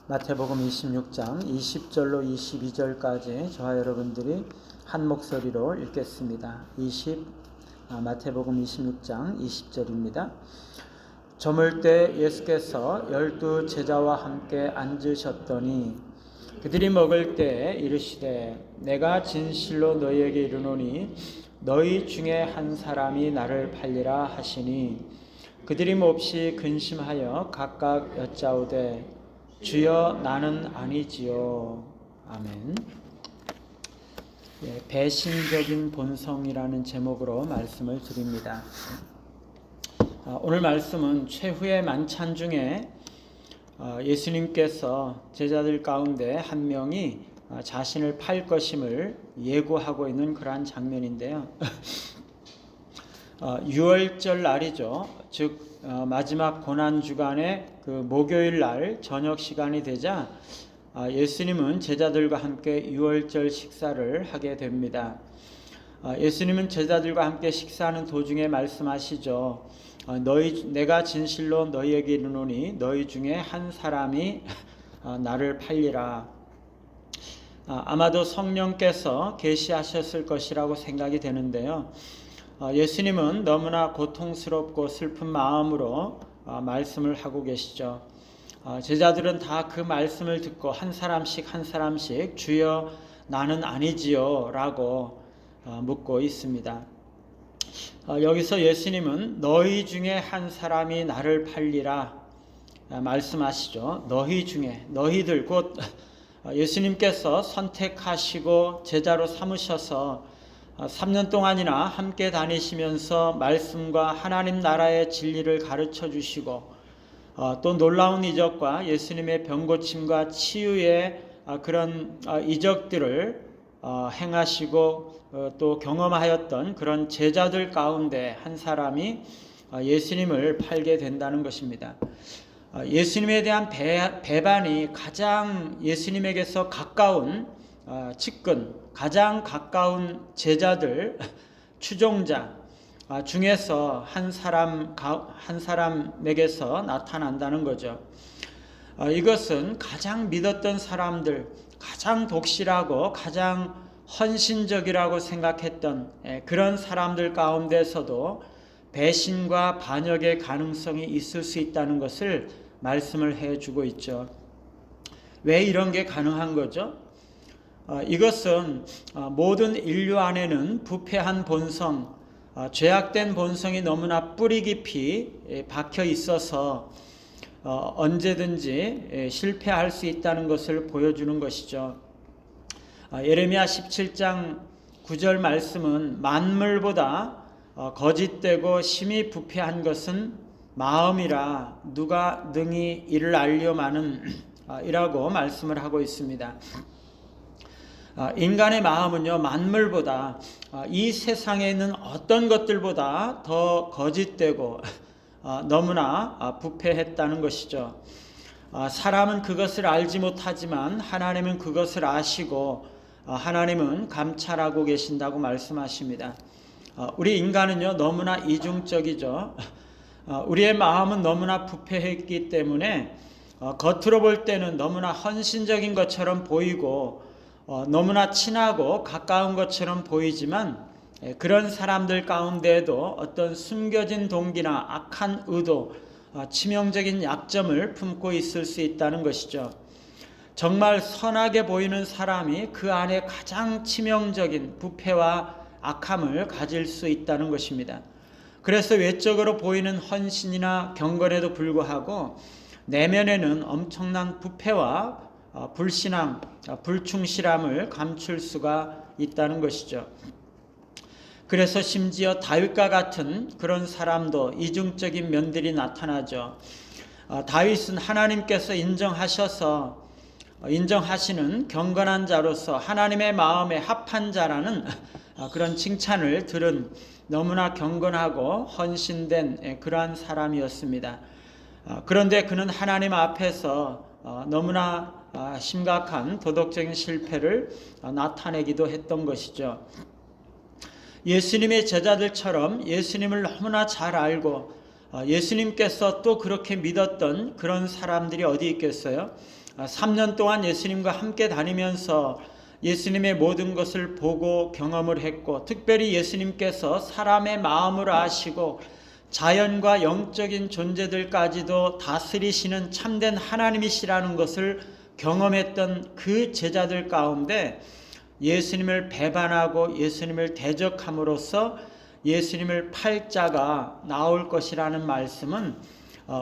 마태복음 26장 20절로 22절까지 저와 여러분들이 한 목소리로 읽겠습니다. 마태복음 26장 20절입니다. 저물 때 예수께서 12 제자와 함께 앉으셨더니 그들이 먹을 때 이르시되 내가 진실로 너희에게 이르노니 너희 중에 한 사람이 나를 팔리라 하시니 그들이 몹시 근심하여 각각 여짜오되 주여 나는 아니지요. 아멘. 배신적인 본성이라는 제목으로 말씀을 드립니다. 오늘 말씀은 최후의 만찬 중에 예수님께서 제자들 가운데 한 명이 자신을 팔 것임을 예고하고 있는 그러한 장면인데요. 유월절 날이죠. 즉 마지막 고난 주간의 그 목요일 날 저녁 시간이 되자 예수님은 제자들과 함께 유월절 식사를 하게 됩니다. 예수님은 제자들과 함께 식사하는 도중에 말씀하시죠. 내가 진실로 너희에게 이르노니 너희 중에 한 사람이 나를 팔리라. 아마도 성령께서 계시하셨을 것이라고 생각이 되는데요. 예수님은 너무나 고통스럽고 슬픈 마음으로 말씀을 하고 계시죠. 제자들은 다 그 말씀을 듣고 한 사람씩 주여 나는 아니지요 라고 묻고 있습니다. 여기서 예수님은 너희 중에 한 사람이 나를 팔리라 말씀하시죠. 너희 중에, 너희들 곧 예수님께서 선택하시고 제자로 삼으셔서 3년 동안이나 함께 다니시면서 말씀과 하나님 나라의 진리를 가르쳐 주시고 또 놀라운 이적과 예수님의 병고침과 치유의 그런 이적들을 행하시고 또 경험하였던 그런 제자들 가운데 한 사람이 예수님을 팔게 된다는 것입니다. 예수님에 대한 배반이 가장 예수님에게서 가까운 측근, 가장 가까운 제자들, 추종자 중에서 한 사람에게서 나타난다는 거죠. 이것은 가장 믿었던 사람들, 가장 독실하고 가장 헌신적이라고 생각했던 그런 사람들 가운데서도 배신과 반역의 가능성이 있을 수 있다는 것을 말씀을 해주고 있죠. 왜 이런 게 가능한 거죠? 이것은 모든 인류 안에는 부패한 본성, 죄악된 본성이 너무나 뿌리 깊이 박혀 있어서 언제든지 실패할 수 있다는 것을 보여주는 것이죠. 예레미야 17장 9절 말씀은 만물보다 거짓되고 심히 부패한 것은 마음이라 누가 능히 이를 알려마는 이라고 말씀을 하고 있습니다. 인간의 마음은요, 만물보다 이 세상에 있는 어떤 것들보다 더 거짓되고 너무나 부패했다는 것이죠. 사람은 그것을 알지 못하지만 하나님은 그것을 아시고 하나님은 감찰하고 계신다고 말씀하십니다. 우리 인간은요, 너무나 이중적이죠. 우리의 마음은 너무나 부패했기 때문에 겉으로 볼 때는 너무나 헌신적인 것처럼 보이고 너무나 친하고 가까운 것처럼 보이지만 그런 사람들 가운데에도 어떤 숨겨진 동기나 악한 의도, 치명적인 약점을 품고 있을 수 있다는 것이죠. 정말 선하게 보이는 사람이 그 안에 가장 치명적인 부패와 악함을 가질 수 있다는 것입니다. 그래서 외적으로 보이는 헌신이나 경건에도 불구하고 내면에는 엄청난 부패와 불신앙, 불충실함을 감출 수가 있다는 것이죠. 그래서 심지어 다윗과 같은 그런 사람도 이중적인 면들이 나타나죠. 다윗은 하나님께서 인정하시는 경건한 자로서 하나님의 마음에 합한 자라는 그런 칭찬을 들은 너무나 경건하고 헌신된 그러한 사람이었습니다. 그런데 그는 하나님 앞에서 너무나 심각한 도덕적인 실패를 나타내기도 했던 것이죠. 예수님의 제자들처럼 예수님을 너무나 잘 알고 예수님께서 또 그렇게 믿었던 그런 사람들이 어디 있겠어요? 3년 동안 예수님과 함께 다니면서 예수님의 모든 것을 보고 경험을 했고, 특별히 예수님께서 사람의 마음을 아시고 자연과 영적인 존재들까지도 다스리시는 참된 하나님이시라는 것을 경험했던 그 제자들 가운데 예수님을 배반하고 예수님을 대적함으로써 예수님을 팔 자가 나올 것이라는 말씀은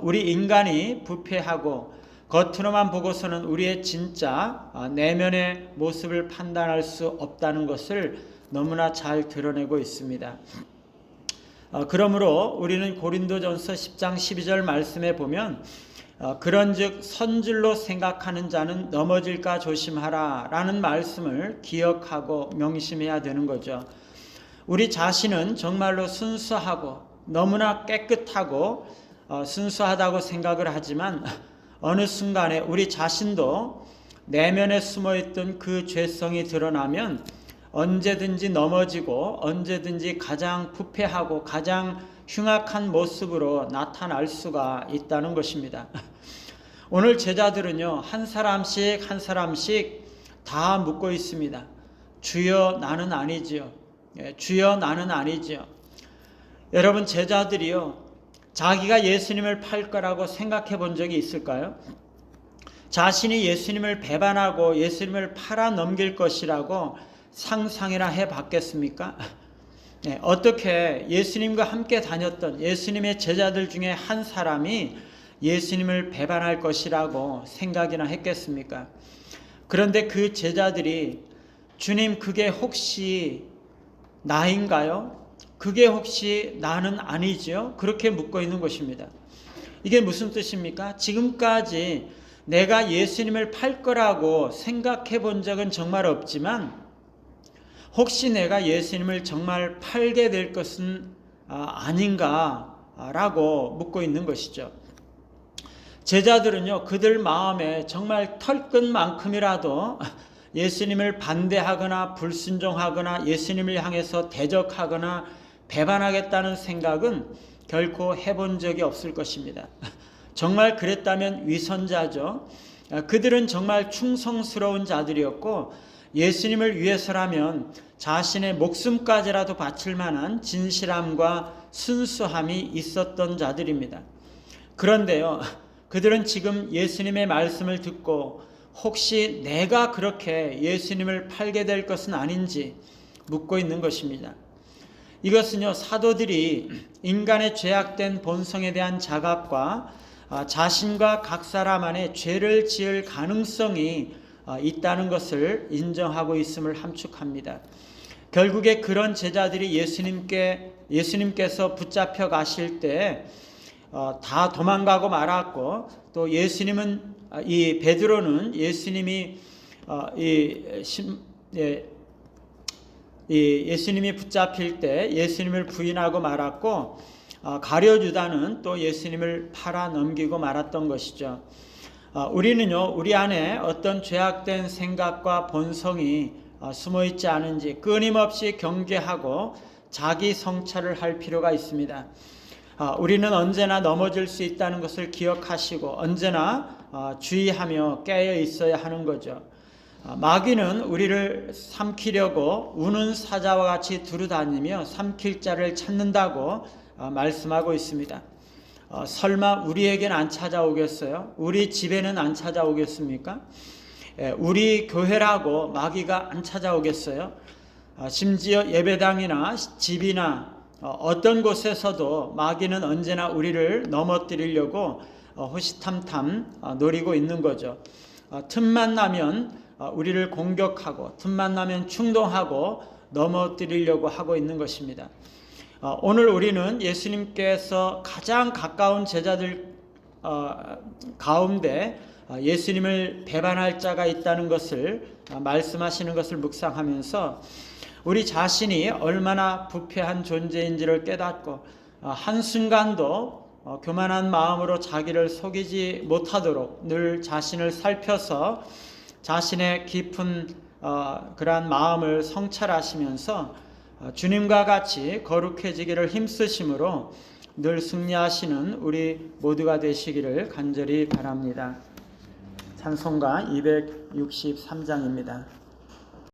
우리 인간이 부패하고 겉으로만 보고서는 우리의 진짜 내면의 모습을 판단할 수 없다는 것을 너무나 잘 드러내고 있습니다. 그러므로 우리는 고린도전서 10장 12절 말씀에 보면 그런즉 선줄로 생각하는 자는 넘어질까 조심하라 라는 말씀을 기억하고 명심해야 되는 거죠. 우리 자신은 정말로 순수하고 너무나 깨끗하고 순수하다고 생각을 하지만 어느 순간에 우리 자신도 내면에 숨어있던 그 죄성이 드러나면 언제든지 넘어지고 언제든지 가장 부패하고 가장 흉악한 모습으로 나타날 수가 있다는 것입니다. 오늘 제자들은요, 한 사람씩 다 묻고 있습니다. 주여 나는 아니지요. 주여 나는 아니지요. 여러분, 제자들이요, 자기가 예수님을 팔 거라고 생각해 본 적이 있을까요? 자신이 예수님을 배반하고 예수님을 팔아 넘길 것이라고 상상이나 해 봤겠습니까? 어떻게 예수님과 함께 다녔던 예수님의 제자들 중에 한 사람이 예수님을 배반할 것이라고 생각이나 했겠습니까? 그런데 그 제자들이 주님, 그게 혹시 나인가요? 그게 혹시 나는 아니지요? 그렇게 묻고 있는 것입니다. 이게 무슨 뜻입니까? 지금까지 내가 예수님을 팔 거라고 생각해 본 적은 정말 없지만 혹시 내가 예수님을 정말 팔게 될 것은 아닌가라고 묻고 있는 것이죠. 제자들은요, 그들 마음에 정말 털끝만큼이라도 예수님을 반대하거나 불순종하거나 예수님을 향해서 대적하거나 배반하겠다는 생각은 결코 해본 적이 없을 것입니다. 정말 그랬다면 위선자죠. 그들은 정말 충성스러운 자들이었고 예수님을 위해서라면 자신의 목숨까지라도 바칠 만한 진실함과 순수함이 있었던 자들입니다. 그런데요, 그들은 지금 예수님의 말씀을 듣고 혹시 내가 그렇게 예수님을 팔게 될 것은 아닌지 묻고 있는 것입니다. 이것은요, 사도들이 인간의 죄악된 본성에 대한 자각과 자신과 각 사람 안에 죄를 지을 가능성이 있다는 것을 인정하고 있음을 함축합니다. 결국에 그런 제자들이 예수님께서 붙잡혀 가실 때 다 도망가고 말았고, 또 예수님은 이 베드로는 예수님이 예수님이 붙잡힐 때 예수님을 부인하고 말았고, 가룟유다는 또 예수님을 팔아 넘기고 말았던 것이죠. 우리는요, 우리 안에 어떤 죄악된 생각과 본성이 숨어있지 않은지 끊임없이 경계하고 자기 성찰을 할 필요가 있습니다. 우리는 언제나 넘어질 수 있다는 것을 기억하시고 언제나 주의하며 깨어 있어야 하는 거죠. 마귀는 우리를 삼키려고 우는 사자와 같이 두루다니며 삼킬 자를 찾는다고 말씀하고 있습니다. 설마 우리에게는 안 찾아오겠어요? 우리 집에는 안 찾아오겠습니까? 우리 교회라고 마귀가 안 찾아오겠어요? 심지어 예배당이나 집이나 어떤 곳에서도 마귀는 언제나 우리를 넘어뜨리려고 호시탐탐 노리고 있는 거죠. 틈만 나면 우리를 공격하고 틈만 나면 충동하고 넘어뜨리려고 하고 있는 것입니다. 오늘 우리는 예수님께서 가장 가까운 제자들 가운데 예수님을 배반할 자가 있다는 것을 말씀하시는 것을 묵상하면서 우리 자신이 얼마나 부패한 존재인지를 깨닫고 한순간도 교만한 마음으로 자기를 속이지 못하도록 늘 자신을 살펴서 자신의 깊은 그러한 마음을 성찰하시면서 주님과 같이 거룩해지기를 힘쓰심으로 늘 승리하시는 우리 모두가 되시기를 간절히 바랍니다. 찬송가 263장입니다.